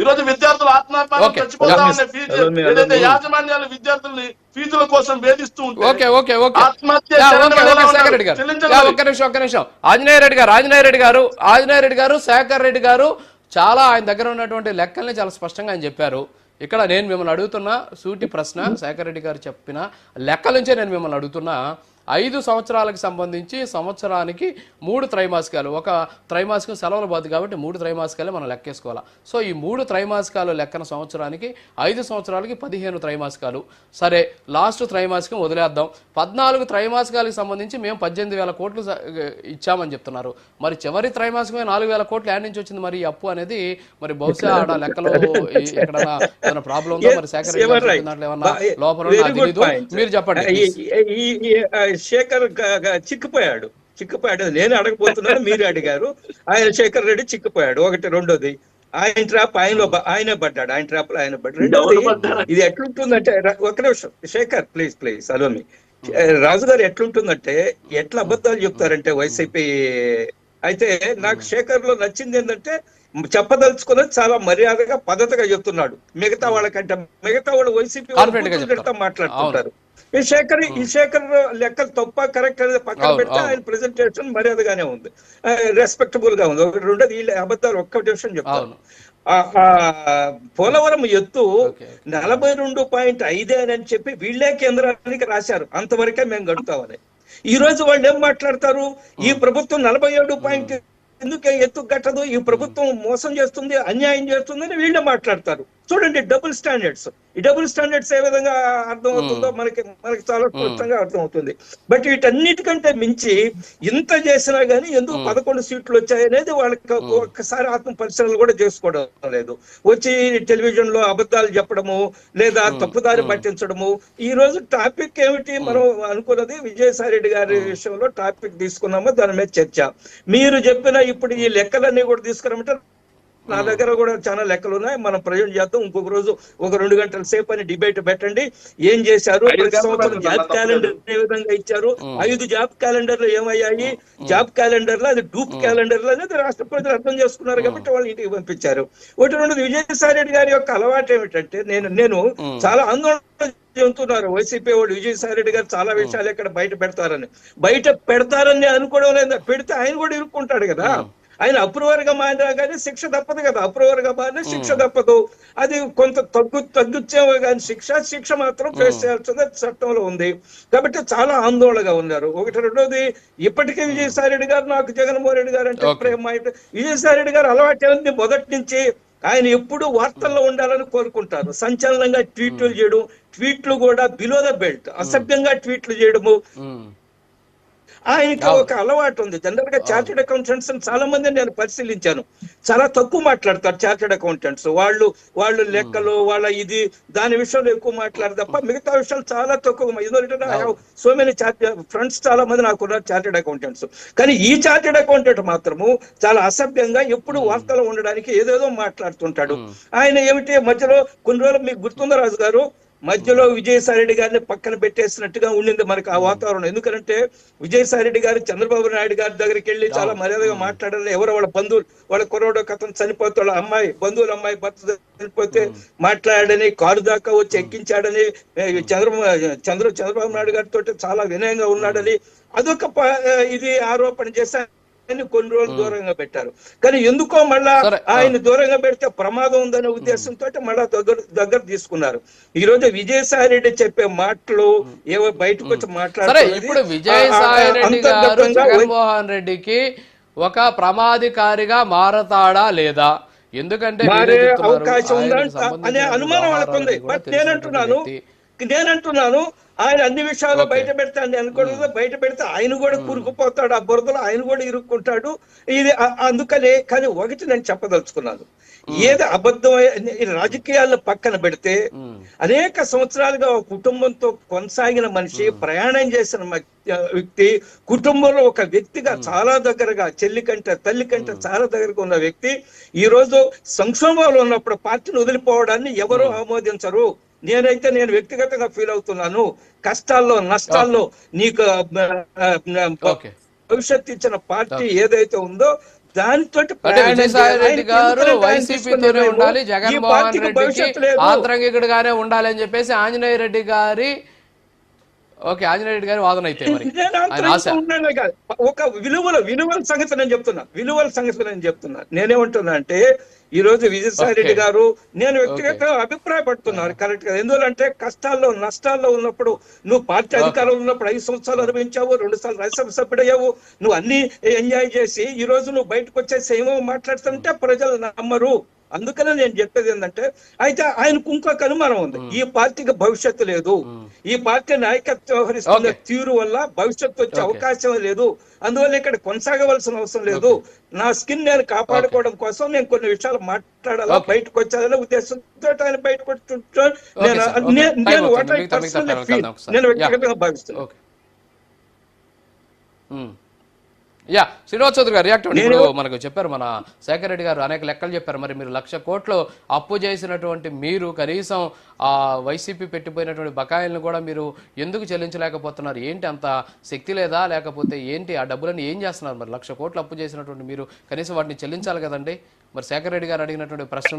ఈ రోజు విద్యార్థులు ఆత్మహత్య చచ్చిపోతా ఉన్న ఫీజు ఏదైతే యాజమాన్యాలు విద్యార్థుల్ని ఫీజుల కోసం వేధిస్తూ ఉంటారు. ఆత్మహత్య ఒక్క నిమిషం ఆంజనేయ రెడ్డి గారు శేఖర్ రెడ్డి గారు చాలా ఆయన దగ్గర ఉన్నటువంటి లెక్కల్ని చాలా స్పష్టంగా ఆయన చెప్పారు. ఇక్కడ నేను మిమ్మల్ని అడుగుతున్న సూటి ప్రశ్న, శేఖర్ రెడ్డి గారు చెప్పిన లెక్కల నుంచే నేను మిమ్మల్ని అడుగుతున్నా. 5 సంవత్సరాలకు సంబంధించి సంవత్సరానికి 3 త్రైమాసికాలు, ఒక త్రైమాసికం సెలవులు పోదు కాబట్టి 3 త్రైమాసికాలే మనం లెక్కేసుకోవాలి. సో ఈ 3 త్రైమాసికాలు లెక్కన సంవత్సరానికి 5 సంవత్సరాలకి 15 త్రైమాసికాలు. సరే, లాస్ట్ త్రైమాసికం వదిలేద్దాం. 14 త్రైమాసికాలకు సంబంధించి మేము 18,000 కోట్లు ఇచ్చామని చెప్తున్నారు. మరి చివరి త్రైమాసికమే 4,000 కోట్లు యాడ్ నుంచి వచ్చింది. మరి ఈ అప్పు అనేది మరి బహుశా ఆడ లెక్కలో ఎక్కడన్నా ఏమైనా ప్రాబ్లం ఉందో, మరి శేఖర్ దాంట్లో ఏమన్నా లోపల తెలీదు, మీరు చెప్పండి. శేఖర్ చిక్కిపోయాడు. నేను అడగపోతున్నాను, మీరు అడిగారు. శేఖర్ రెడ్డి చిక్కిపోయాడు. ఒకటి. రెండోది, ఆయన ట్రాప్ ఆయనే పడ్డాడు. ఆయన ట్రాప్ లో ఆయన పడ్డాడు. రెండోది, ఇది ఎట్లుంటుందంటే, ఒక నిమిషం శేఖర్ ప్లీజ్ అలోమి. రాజు గారు ఎట్లుంటుందంటే, ఎట్లా అబద్ధాలు చెప్తారంటే వైసీపీ అయితే, నాకు శేఖర్ లో నచ్చింది ఏంటంటే చెప్పదలుచుకున్నది చాలా మర్యాదగా పద్ధతిగా చెప్తున్నాడు. మిగతా వాళ్ళు వైసీపీ మాట్లాడుతుంటారు. ఈ శేఖర్ లెక్కలు తప్ప కరెక్ట్ అనేది పక్కన పెడితే ఆయన ప్రెజెంటేషన్ మర్యాదగానే ఉంది, రెస్పెక్టబుల్ గా ఉంది. ఒకటి. రెండోది, వీళ్ళ అబద్ధాలు ఒక్క విషయం చెప్తాను. పోలవరం ఎత్తు 42.5 అని చెప్పి వీళ్ళే కేంద్రానికి రాశారు. అంతవరకే మేము గడుపుతామని. ఈ రోజు వాళ్ళు ఏం మాట్లాడతారు? ఈ ప్రభుత్వం 47 ఎందుకే ఎత్తు కట్టదు, ఈ ప్రభుత్వం మోసం చేస్తుంది, అన్యాయం చేస్తుంది అని వీళ్ళే మాట్లాడతారు. చూడండి, డబుల్ స్టాండర్డ్స్. ఈ డబుల్ స్టాండర్డ్స్ ఏ విధంగా అర్థం అవుతుందో మనకి చాలా స్పష్టంగా అర్థం అవుతుంది. బట్ వీటన్నిటికంటే మించి ఇంత చేసినా గానీ ఎందుకు 11 సీట్లు వచ్చాయనేది వాళ్ళకి ఒక్కసారి ఆత్మ పరిశీలన కూడా చేసుకోవడం లేదు. వచ్చి టెలివిజన్ లో అబద్ధాలు చెప్పడము లేదా తప్పుదారి పట్టించడము. ఈ రోజు టాపిక్ ఏమిటి? మనం అనుకున్నది విజయసాయి రెడ్డి గారి విషయంలో టాపిక్ తీసుకున్నామో దాని మీద చర్చ. మీరు చెప్పిన ఇప్పుడు ఈ లెక్కలన్నీ కూడా తీసుకురామంటే నా దగ్గర కూడా చాలా లెక్కలు ఉన్నాయి, మనం ప్రజెంట్ చేద్దాం. ఇంకొక రోజు ఒక 2 గంటల సేపు అని డిబేట్ పెట్టండి. ఏం చేశారు, ప్రతి సంవత్సరం జాబ్ క్యాలెండర్ ఏ విధంగా ఇచ్చారు, 5 జాబ్ క్యాలెండర్లు ఏమయ్యాయి, జాబ్ క్యాలెండర్ లో అది డూప్ క్యాలెండర్ లో అనేది రాష్ట్ర ప్రజలు అర్థం చేసుకున్నారు కాబట్టి వాళ్ళు ఇంటికి పంపించారు. ఒకటి. రెండోది, విజయసాయి రెడ్డి గారి యొక్క అలవాటు ఏమిటంటే, నేను చాలా ఆందోళన చెందుతున్నారు వైసీపీ వాళ్ళు. విజయసాయి రెడ్డి గారు చాలా విషయాలు ఇక్కడ బయట పెడతారని అనుకోవడం లేదా, పెడితే ఆయన కూడా ఇరుక్కుంటాడు కదా. ఆయన అప్రూవర్ గా మారినా కానీ శిక్ష తప్పదు కదా. అప్రూవర్ గా మారినా శిక్ష తప్పదు. అది కొంత తగ్గుచ్చేమో కానీ శిక్ష మాత్రం ఫేస్ చేయాల్సింది చట్టంలో ఉంది. కాబట్టి చాలా ఆందోళనగా ఉన్నారు. ఒకటి. రెండోది, ఇప్పటికే విజయసాయి రెడ్డి గారు, నాకు జగన్మోహన్ రెడ్డి గారు అంటే ప్రేమ. విజయసాయి రెడ్డి గారు అలవాటు ఉంది మొదటి నుంచి. ఆయన ఎప్పుడు వార్తల్లో ఉండాలని కోరుకుంటారు. సంచలనంగా ట్వీట్లు చేయడం, ట్వీట్లు కూడా బిలో ద బెల్ట్ అసభ్యంగా ట్వీట్లు చేయడము ఆయనకి ఒక అలవాటు ఉంది. జనరల్ గా చార్టెడ్ అకౌంటెంట్స్ చాలా మంది నేను పరిశీలించాను, చాలా తక్కువ మాట్లాడతారు చార్టెడ్ అకౌంటెంట్స్. వాళ్ళు లెక్కలు వాళ్ళ ఇది దాని విషయంలో ఎక్కువ మాట్లాడరు తప్ప మిగతా విషయాలు చాలా తక్కువ. ఎందుకంటే సో మెనీ ఫ్రెండ్స్ చాలా మంది నాకు ఉన్నారు చార్టెడ్ అకౌంటెంట్స్. కానీ ఈ చార్టెడ్ అకౌంటెంట్ మాత్రము చాలా అసభ్యంగా ఎప్పుడు వార్తలు ఉండడానికి ఏదేదో మాట్లాడుతుంటాడు. ఆయన ఏమిటి మధ్యలో కొన్ని రోజులు మీకు గుర్తుందా రాజు గారు, మధ్యలో విజయసాయి రెడ్డి గారిని పక్కన పెట్టేసినట్టుగా ఉండింది మనకు ఆ వాతావరణం. ఎందుకంటే విజయసాయి రెడ్డి గారు చంద్రబాబు నాయుడు గారి దగ్గరికి వెళ్ళి చాలా మర్యాదగా మాట్లాడాలి. ఎవరో వాళ్ళ బంధువులు, వాళ్ళ కుర్రోడు కథను చనిపోతే వాళ్ళ బంధువుల అమ్మాయి భర్త చనిపోతే మాట్లాడని, కారు దాకా వచ్చి ఎక్కించాడని, చంద్రబాబు నాయుడు గారితో చాలా వినయంగా ఉన్నాడని అదొక ఇది ఆరోపణ చేశారు. కొన్ని రోజులు దూరంగా పెట్టారు. కానీ ఎందుకో మళ్ళా ఆయన దూరంగా పెడితే ప్రమాదం ఉందనే ఉద్దేశంతో మళ్ళా దగ్గర తీసుకున్నారు. ఈ రోజు విజయసాయి రెడ్డి చెప్పే మాటలు ఏవో బయటకు వచ్చి మాట్లాడారు. ఇప్పుడు విజయసాయి రెడ్డి గారు జగన్మోహన్ రెడ్డికి ఒక ప్రమాదకారిగా మారతాడా లేదా? ఎందుకంటే మారే అవకాశం ఉందా అనే అనుమానం వాళ్ళకుంది. బట్ నేనంటున్నాను ఆయన అన్ని విషయాలు బయట పెడతా అని అనుకోవడం, బయట పెడితే ఆయన కూడా కూరుకుపోతాడు, ఆ బురదలో ఆయన కూడా ఇరుక్కుంటాడు. ఇది అందుకనే. కానీ ఒకటి నేను చెప్పదలుచుకున్నాను, ఏది అబద్ధం రాజకీయాలను పక్కన పెడితే అనేక సంవత్సరాలుగా ఒక కుటుంబంతో కొనసాగిన మనిషి, ప్రయాణం చేసిన వ్యక్తి, కుటుంబంలో ఒక వ్యక్తిగా చాలా దగ్గరగా, చెల్లి కంటే తల్లి కంటే చాలా దగ్గరగా ఉన్న వ్యక్తి ఈ రోజు సంక్షోభంలో ఉన్నప్పుడు పార్టీని వదిలిపోవడాన్ని ఎవరు ఆమోదించరు. నేను వ్యక్తిగతంగా ఫీల్ అవుతున్నాను. కష్టాల్లో నష్టాల్లో నీకు భవిష్యత్తు ఇచ్చిన పార్టీ ఏదైతే ఉందో దానితో అంటే విజయసాయి రెడ్డి గారు వైసీపీతోనే ఉండాలి, జగన్మోహన్ రెడ్డికి ఆంతరంగికుడుగానే ఉండాలి అని చెప్పేసి ఆంజనేయ రెడ్డి గారి ఆంజనేయ రెడ్డి గారి వాదన అయితే మరి ఒక విలువల సంగతి నేను చెప్తున్నా నేనేమంటున్నా అంటే ఈ రోజు విజయసాయి రెడ్డి గారు నేను వ్యక్తిగతంగా అభిప్రాయపడుతున్నాను కరెక్ట్ గా. ఎందుకంటే కష్టాల్లో నష్టాల్లో ఉన్నప్పుడు నువ్వు పార్టీ అధికారంలో ఉన్నప్పుడు 5 సంవత్సరాలు అనుభవించావు, 2 సార్లు రాజ్యసభ సభ్యుడయ్యావు, నువ్వు అన్ని ఎంజాయ్ చేసి ఈ రోజు నువ్వు బయటకు వచ్చేసి ఏమో మాట్లాడుతుంటే ప్రజలు నమ్మరు. అందుకనే నేను చెప్పేది ఏంటంటే అయితే ఆయనకు ఇంకొక అనుమానం ఉంది, ఈ పార్టీకి భవిష్యత్తు లేదు, ఈ పార్టీ నాయకత్వం వ్యవహరిస్తున్న తీరు వల్ల భవిష్యత్తు వచ్చే అవకాశం లేదు, అందువల్ల ఇక్కడ కొనసాగవలసిన అవసరం లేదు, నా స్కిన్ నేను కాపాడుకోవడం కోసం నేను కొన్ని విషయాలు మాట్లాడాలా, బయటకు వచ్చాదనే ఉద్దేశంతో ఆయన బయటకు వచ్చుంటాను నేను వ్యక్తిగతంగా భావిస్తున్నాను. శ్రీనివాస్ చౌదరి గారు రియాక్ట్ అవ్వండి. ఇప్పుడు మనకు చెప్పారు మన శేఖర్ రెడ్డి గారు అనేక లెక్కలు చెప్పారు. మరి మీరు 1,00,000 కోట్లు అప్పు చేసినటువంటి మీరు కనీసం ఆ వైసీపీ పెట్టిపోయినటువంటి బకాయిలను కూడా మీరు ఎందుకు చెల్లించలేకపోతున్నారు? ఏంటి అంత శక్తి లేదా, లేకపోతే ఏంటి ఆ డబ్బులను ఏం చేస్తున్నారు? మరి 1,00,000 కోట్లు అప్పు చేసినటువంటి మీరు కనీసం వాటిని చెల్లించాలి కదండి. మరి శేఖర్ రెడ్డి గారు అడిగినటువంటి ప్రశ్న